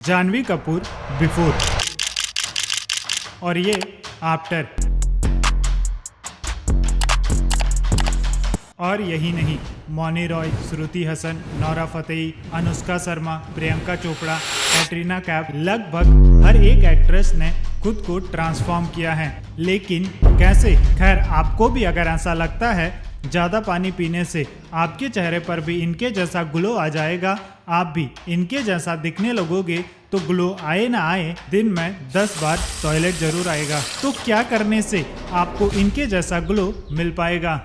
Janhvi Kapoor before और ये after. और यही नहीं, मौनी रॉय, श्रुति हसन, नोरा फतेही, अनुष्का शर्मा, प्रियंका चोपड़ा, कैटरीना कैफ, लगभग हर एक एक्ट्रेस ने खुद को ट्रांसफॉर्म किया है। लेकिन कैसे? खैर, आपको भी अगर ऐसा लगता है ज़्यादा पानी पीने से आपके चेहरे पर भी इनके जैसा ग्लो आ जाएगा, आप भी इनके जैसा दिखने लगोगे, तो ग्लो आए ना आए दिन में 10 बार टॉयलेट जरूर आएगा। तो क्या करने से आपको इनके जैसा ग्लो मिल पाएगा?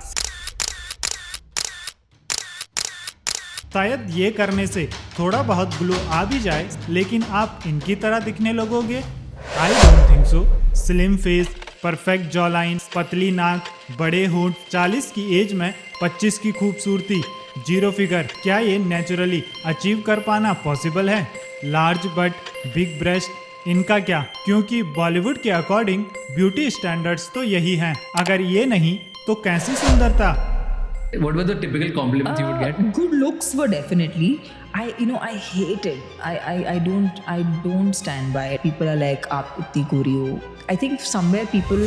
शायद ये करने से थोड़ा बहुत ग्लो आ भी जाए, लेकिन आप इनकी तरह दिखने लगोगे? I don't think so. Slim face, perfect jaw line, पतली नाक, बड़े होंठ, 40 की एज में 25 की खूबसूरती, जीरो फिगर, क्या ये नेचुरली अचीव कर पाना पॉसिबल है? लार्ज बट, बिग ब्रेस्ट, इनका क्या? क्योंकि बॉलीवुड के अकॉर्डिंग ब्यूटी स्टैंडर्ड्स तो यही हैं। अगर ये नहीं तो कैसी सुंदरता? What were the typical compliments you would get? Good looks were definitely. I hate it. I don't stand by it. People are like, "Aap itni gori ho." I think somewhere people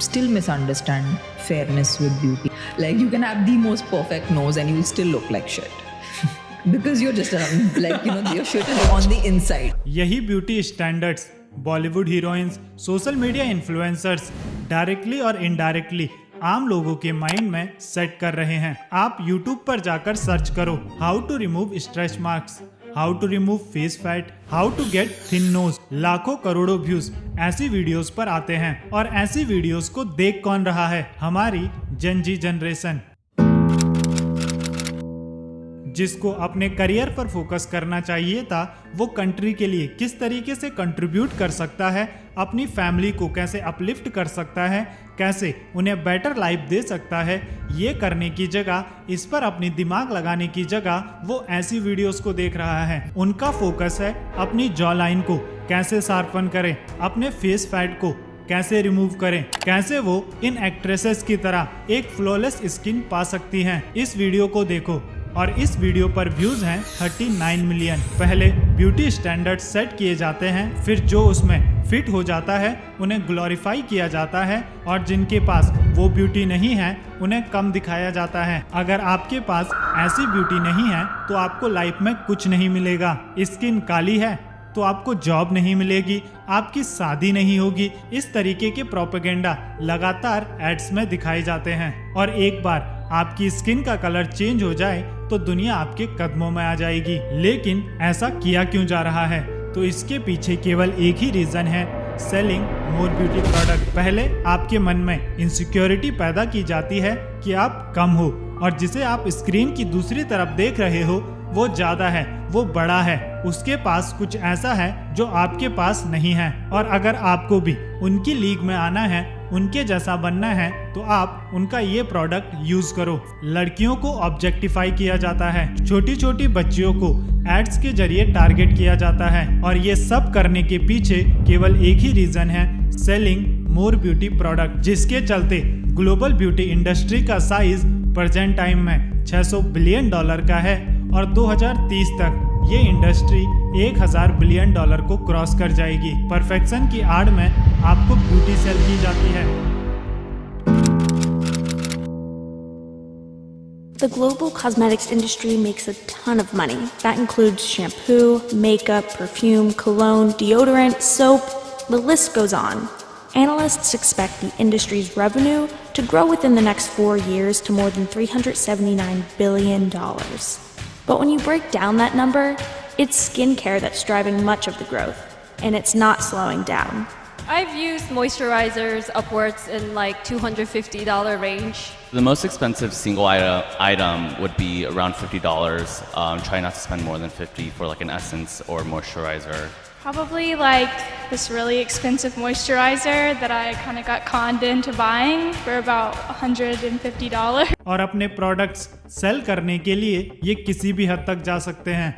still misunderstand fairness with beauty. Like you can have the most perfect nose and you will still look like shit. Because you're just your shit is on the inside. यही beauty standards Bollywood heroines, social media influencers directly और indirectly आम लोगों के mind में set कर रहे हैं। आप YouTube पर जाकर सर्च करो how to remove stretch marks, how to remove face fat, how to get thin nose. लाखों करोड़ों व्यूज ऐसी वीडियोस पर आते हैं। और ऐसी वीडियोस को देख कौन रहा है? हमारी जेन जी जनरेशन, जिसको अपने करियर पर फोकस करना चाहिए था। वो कंट्री के लिए किस तरीके से कंट्रीब्यूट कर सकता है, अपनी फैमिली को कैसे अपलिफ्ट कर सकता है, कैसे उन्हें बेटर लाइफ दे सकता है, ये करने की जगह, इस पर अपनी दिमाग लगाने की जगह वो ऐसी वीडियोस को देख रहा है। उनका फोकस है अपनी जॉ लाइन को कैसे शार्पन करें, अपने फेस फैट को कैसे रिमूव करें, कैसे वो इन एक्ट्रेसेस की तरह एक फ्लॉलेस स्किन पा सकती हैं। इस वीडियो को देखो और इस वीडियो पर व्यूज हैं 39 मिलियन। पहले ब्यूटी स्टैंडर्ड सेट किए जाते हैं, फिर जो उसमें फिट हो जाता है उन्हें ग्लोरीफाई किया जाता है, और जिनके पास वो ब्यूटी नहीं है उन्हें कम दिखाया जाता है। अगर आपके पास ऐसी ब्यूटी नहीं है तो आपको लाइफ में कुछ नहीं मिलेगा। स्किन काली है तो आपको जॉब नहीं मिलेगी, आपकी शादी नहीं होगी। इस तरीके के प्रोपेगेंडा लगातार एड्स में दिखाए जाते हैं। और एक बार आपकी स्किन का कलर चेंज हो जाए तो दुनिया आपके कदमों में आ जाएगी। लेकिन ऐसा किया क्यों जा रहा है? तो इसके पीछे केवल एक ही रीजन है, सेलिंग मोर ब्यूटी प्रोडक्ट। पहले आपके मन में इनसिक्योरिटी पैदा की जाती है कि आप कम हो, और जिसे आप स्क्रीन की दूसरी तरफ देख रहे हो वो ज्यादा है, वो बड़ा है, उसके पास कुछ ऐसा है जो आपके पास नहीं है। और अगर आपको भी उनकी लीग में आना है, उनके जैसा बनना है, तो आप उनका ये प्रोडक्ट यूज करो। लड़कियों को ऑब्जेक्टिफाई किया जाता है, छोटी छोटी बच्चियों को एड्स के जरिए टारगेट किया जाता है, और ये सब करने के पीछे केवल एक ही रीजन है, सेलिंग मोर ब्यूटी प्रोडक्ट। जिसके चलते ग्लोबल ब्यूटी इंडस्ट्री का साइज प्रेजेंट टाइम में $600 बिलियन का है, और 2030 तक ये इंडस्ट्री $1000 बिलियन को क्रॉस कर जाएगी। परफेक्शन की आड़ में आपको ब्यूटी सेल की जाती है। The global cosmetics industry makes a ton of money. That includes shampoo, makeup, perfume, cologne, deodorant, soap, the list goes on. Analysts expect the industry's revenue to grow within the next 4 years to more than $379 billion. But when you break down that number, it's skincare that's driving much of the growth, and it's not slowing down. I've used moisturizers upwards in like $250 range. The most expensive single item would be around $50. Try not to spend more than $50 for like an essence or moisturizer. Probably like this really expensive moisturizer that I kind of got conned into buying for about $150. और अपने products cell करने के लिए ये किसी भी हद तक जा सकते हैं,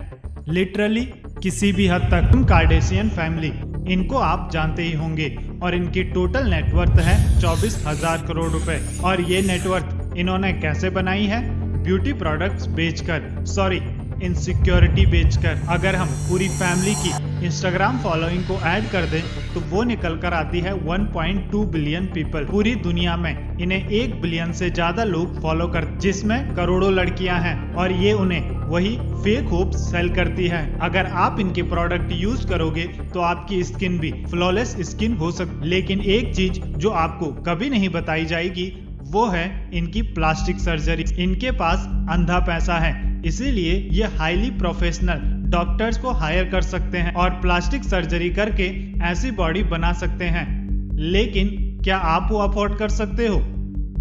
लिटरली किसी भी हद तक। कार्डेशियन फैमिली, इनको आप जानते ही होंगे, और इनकी टोटल नेटवर्थ है 24,000 करोड़ रुपए। और ये नेटवर्थ इन्होंने कैसे बनाई है? ब्यूटी प्रोडक्ट्स बेचकर, सॉरी इनसिक्योरिटी बेचकर। अगर हम पूरी फैमिली की इंस्टाग्राम फॉलोइंग को ऐड कर दें तो वो निकल कर आती है 1.2 बिलियन पीपल। पूरी दुनिया में इन्हें 1 बिलियन से ज्यादा लोग फॉलो कर, जिसमें करोड़ों लड़कियां हैं और ये उन्हें वही फेक होप सेल करती है। अगर आप इनके प्रोडक्ट यूज करोगे तो आपकी स्किन भी फ्लॉलेस स्किन हो सकती। लेकिन एक चीज जो आपको कभी नहीं बताई जाएगी वो है इनकी प्लास्टिक सर्जरी। इनके पास अंधा पैसा है, इसीलिए ये हाईली प्रोफेशनल डॉक्टर्स को हायर कर सकते हैं और प्लास्टिक सर्जरी करके ऐसी बॉडी बना सकते हैं। लेकिन क्या आप वो अफोर्ड कर सकते हो?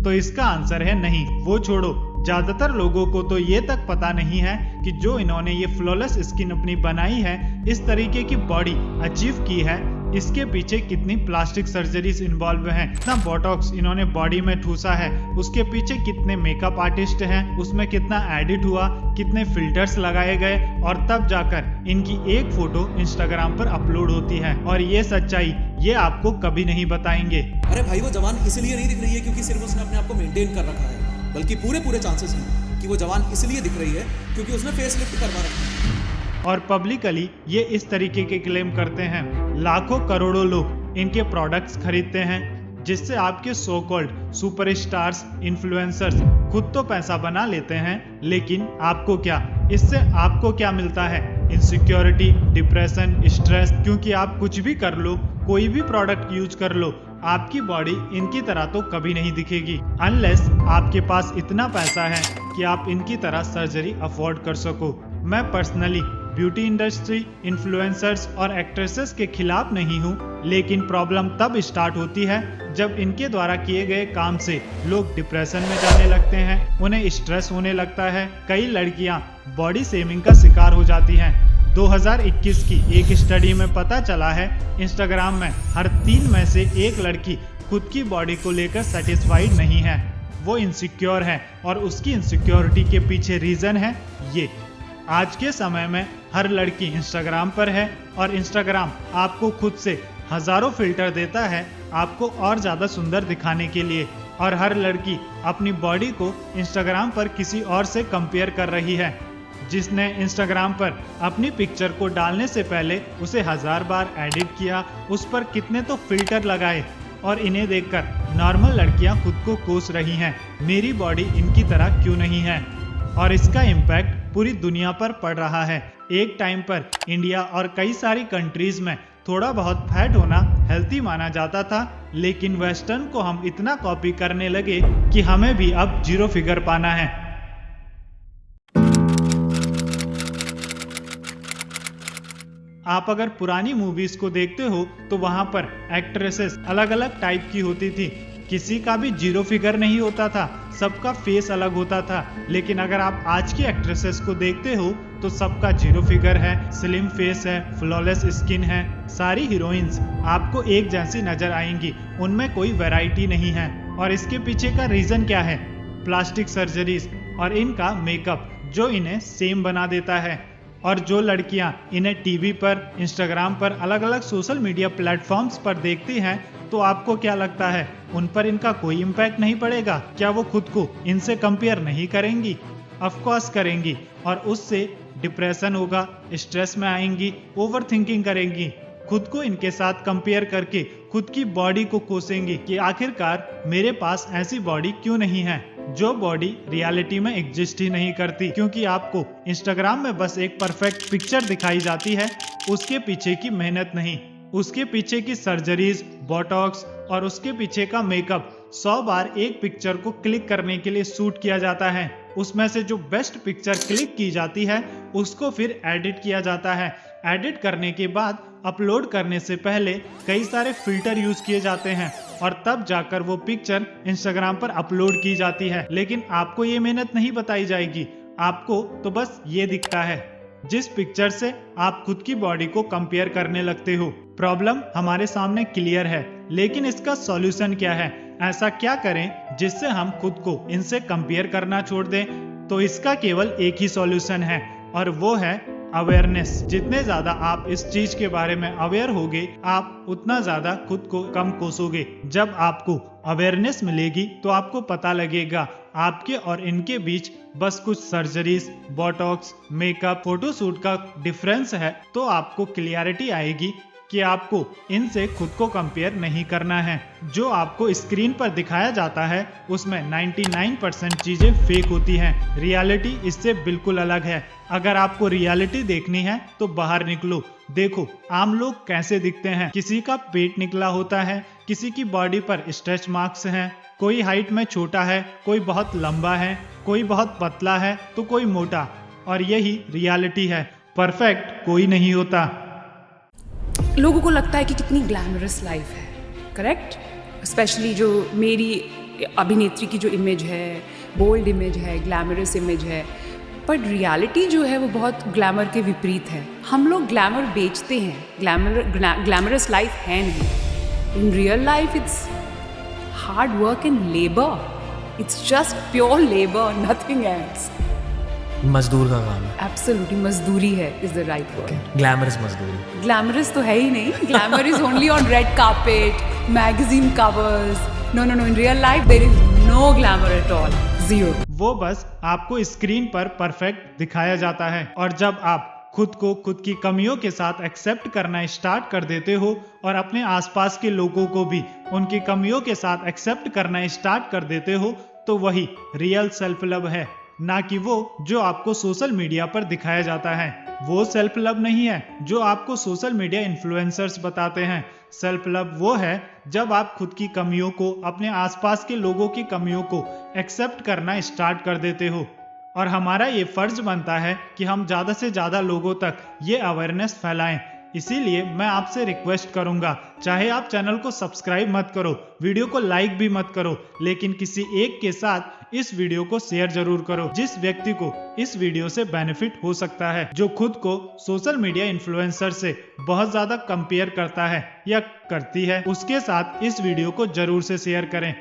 तो इसका आंसर है नहीं। वो छोड़ो, ज्यादातर लोगों को तो ये तक पता नहीं है कि जो इन्होंने ये फ्लॉलेस स्किन अपनी बनाई है, इस तरीके की बॉडी अचीव की है, इसके पीछे कितनी प्लास्टिक सर्जरीज इन्वॉल्व हैं, कितना बोटॉक्स इन्होंने बॉडी में ठूसा है, उसके पीछे कितने मेकअप आर्टिस्ट हैं, उसमें कितना एडिट हुआ, कितने फिल्टर्स लगाए गए और तब जाकर इनकी एक फोटो इंस्टाग्राम पर अपलोड होती है। और ये सच्चाई ये आपको कभी नहीं बताएंगे। अरे भाई, वो जवान इसलिए नहीं दिख रही है क्योंकि सिर्फ उसने अपने आप को मेंटेन कर रखा है, बल्कि पूरे चांसेस हैं कि वो जवान इसलिए दिख रही है क्योंकि उसने फेस लिफ्ट करवा रखा है। और पब्लिकली ये इस तरीके के क्लेम करते हैं। लाखों करोड़ों लोग इनके प्रोडक्ट्स खरीदते हैं, जिससे आपके सो कॉल्ड सुपरस्टार्स, इन्फ्लुएंसर्स खुद तो पैसा बना लेते हैं, लेकिन आपको क्या, इससे आपको क्या मिलता है? Insecurity, depression, stress. क्योंकि आप कुछ भी कर लो, कोई भी प्रोडक्ट यूज कर लो, आपकी बॉडी इनकी तरह तो कभी नहीं दिखेगी, अनलेस आपके पास इतना पैसा है कि आप इनकी तरह सर्जरी अफोर्ड कर सको। मैं पर्सनली ब्यूटी इंडस्ट्री, इन्फ्लुएंसर्स और एक्ट्रेसेस के खिलाफ नहीं हूँ, लेकिन प्रॉब्लम तब स्टार्ट होती है जब इनके द्वारा किए गए काम से लोग डिप्रेशन में जाने लगते हैं, उन्हें स्ट्रेस होने लगता है। कई लड़कियां बॉडी शेमिंग का शिकार हो जाती हैं। 2021 की एक स्टडी में पता चला है इंस्टाग्राम में हर 3 में से 1 लड़की खुद की बॉडी को लेकर सेटिस्फाइड नहीं है, वो इनसिक्योर है। और उसकी इनसिक्योरिटी के पीछे रीजन है ये। आज के समय में हर लड़की इंस्टाग्राम पर है और इंस्टाग्राम आपको खुद से हजारों फिल्टर देता है आपको और ज्यादा सुंदर दिखाने के लिए, और हर लड़की अपनी बॉडी को इंस्टाग्राम पर किसी और से कंपेयर कर रही है, जिसने इंस्टाग्राम पर अपनी पिक्चर को डालने से पहले उसे 1000 बार एडिट किया, उस पर कितने तो फिल्टर लगाए, और इन्हें देखकर नॉर्मल लड़कियां खुद को कोस रही हैं, मेरी बॉडी इनकी तरह क्यों नहीं है। और इसका इम्पैक्ट पूरी दुनिया पर पड़ रहा है। एक टाइम पर इंडिया और कई सारी कंट्रीज में थोड़ा बहुत फैट होना हेल्थी माना जाता था, लेकिन वेस्टर्न को हम इतना कॉपी करने लगे कि हमें भी अब 0 फिगर पाना है। आप अगर पुरानी मूवीज को देखते हो तो वहां पर एक्ट्रेसेस अलग अलग टाइप की होती थी, किसी का भी 0 फिगर नहीं होता था, सबका फेस अलग होता था। लेकिन अगर आप आज की एक्ट्रेसेस को देखते हो तो सबका 0 फिगर है, स्लिम फेस है, फ्लॉलेस स्किन है। सारी हीरोइंस आपको एक जैसी नजर आएंगी, उनमें कोई वैरायटी नहीं है। और इसके पीछे का रीजन क्या है? प्लास्टिक सर्जरीज और इनका मेकअप जो इन्हें सेम बना देता है। और जो लड़कियां इन्हें टीवी पर, इंस्टाग्राम पर, अलग अलग सोशल मीडिया प्लेटफॉर्म्स पर देखती हैं, तो आपको क्या लगता है उन पर इनका कोई इम्पैक्ट नहीं पड़ेगा? क्या वो खुद को इनसे कंपेयर नहीं करेंगी? ऑफ कोर्स करेंगी, और उससे डिप्रेशन होगा, स्ट्रेस में आएंगी, ओवर थिंकिंग करेंगी, खुद को इनके साथ कंपेयर करके खुद की बॉडी को कोसेंगी कि आखिरकार मेरे पास ऐसी बॉडी क्यों नहीं है, जो बॉडी रियलिटी में एग्जिस्ट ही नहीं करती। क्योंकि आपको इंस्टाग्राम में बस एक परफेक्ट पिक्चर दिखाई जाती है, उसके पीछे की मेहनत नहीं, उसके पीछे की सर्जरीज, बोटॉक्स और उसके पीछे का मेकअप 100 बार एक पिक्चर को क्लिक करने के लिए शूट किया जाता है। उसमें से जो बेस्ट पिक्चर क्लिक की जाती है उसको फिर एडिट किया जाता है। एडिट करने के बाद अपलोड करने से पहले कई सारे फिल्टर यूज किए जाते हैं और तब जाकर वो पिक्चर इंस्टाग्राम पर अपलोड की जाती है। लेकिन आपको ये मेहनत नहीं बताई जाएगी, आपको तो बस ये दिखता है जिस पिक्चर से आप खुद की बॉडी को कंपेयर करने लगते हो। प्रॉब्लम हमारे सामने क्लियर है, लेकिन इसका सॉल्यूशन क्या है? ऐसा क्या करें जिससे हम खुद को इनसे कंपेयर करना छोड़ दें? तो इसका केवल एक ही सॉल्यूशन है और वो है अवेयरनेस। जितने ज्यादा आप इस चीज के बारे में अवेयर होगे, आप उतना ज्यादा खुद को कम कोसोगे। जब आपको अवेयरनेस मिलेगी तो आपको पता लगेगा आपके और इनके बीच बस कुछ सर्जरीज, बोटॉक्स, मेकअप, फोटोशूट का डिफरेंस है, तो आपको क्लियरिटी आएगी कि आपको इनसे खुद को कंपेयर नहीं करना है। जो आपको स्क्रीन पर दिखाया जाता है उसमें 99% चीजें फेक होती हैं। रियलिटी इससे बिल्कुल अलग है। अगर आपको रियलिटी देखनी है तो बाहर निकलो, देखो आम लोग कैसे दिखते हैं। किसी का पेट निकला होता है, किसी की बॉडी पर स्ट्रेच मार्क्स हैं, कोई हाइट में छोटा है, कोई बहुत लंबा है, कोई बहुत पतला है तो कोई मोटा। और यही रियलिटी है। परफेक्ट कोई नहीं होता। लोगों को लगता है कि कितनी ग्लैमरस लाइफ है, करेक्ट? स्पेशली जो मेरी अभिनेत्री की जो इमेज है, बोल्ड इमेज है, ग्लैमरस इमेज है, बट रियलिटी जो है वो बहुत ग्लैमर के विपरीत है। हम लोग ग्लैमर बेचते हैं, ग्लैमरस लाइफ है नहीं। In real life it's hard work and labour, it's just pure labour, nothing else. मजदूर का काम है। एब्सोल्युटली मजदूरी है is the right word. Glamorous मजदूरी। ग्लैमरस तो है ही नहीं। Glamour is only on red carpet, magazine covers. No no no, in real life there is no glamour at all, zero. वो बस आपको स्क्रीन पर परफेक्ट दिखाया जाता है। और जब आप खुद को खुद की कमियों के साथ एक्सेप्ट करना स्टार्ट कर देते हो और अपने आसपास के लोगों को भी उनकी कमियों के साथ एक्सेप्ट करना स्टार्ट कर देते हो, तो वही रियल सेल्फ लव है, ना कि वो जो आपको सोशल मीडिया पर दिखाया जाता है। वो सेल्फ लव नहीं है जो आपको सोशल मीडिया इन्फ्लुएंसर्स बताते हैं। सेल्फ लव वो है जब आप खुद की कमियों को, अपने आसपास के लोगों की कमियों को एक्सेप्ट करना स्टार्ट कर देते हो। और हमारा ये फर्ज बनता है कि हम ज़्यादा से ज़्यादा लोगों तक ये अवेयरनेस फैलाएं। इसीलिए मैं आपसे रिक्वेस्ट करूंगा, चाहे आप चैनल को सब्सक्राइब मत करो, वीडियो को लाइक भी मत करो, लेकिन किसी एक के साथ इस वीडियो को शेयर जरूर करो, जिस व्यक्ति को इस वीडियो से बेनिफिट हो सकता है, जो खुद को सोशल मीडिया इन्फ्लुएंसर से बहुत ज्यादा कंपेयर करता है या करती है। उसके साथ इस वीडियो को जरूर से शेयर करें।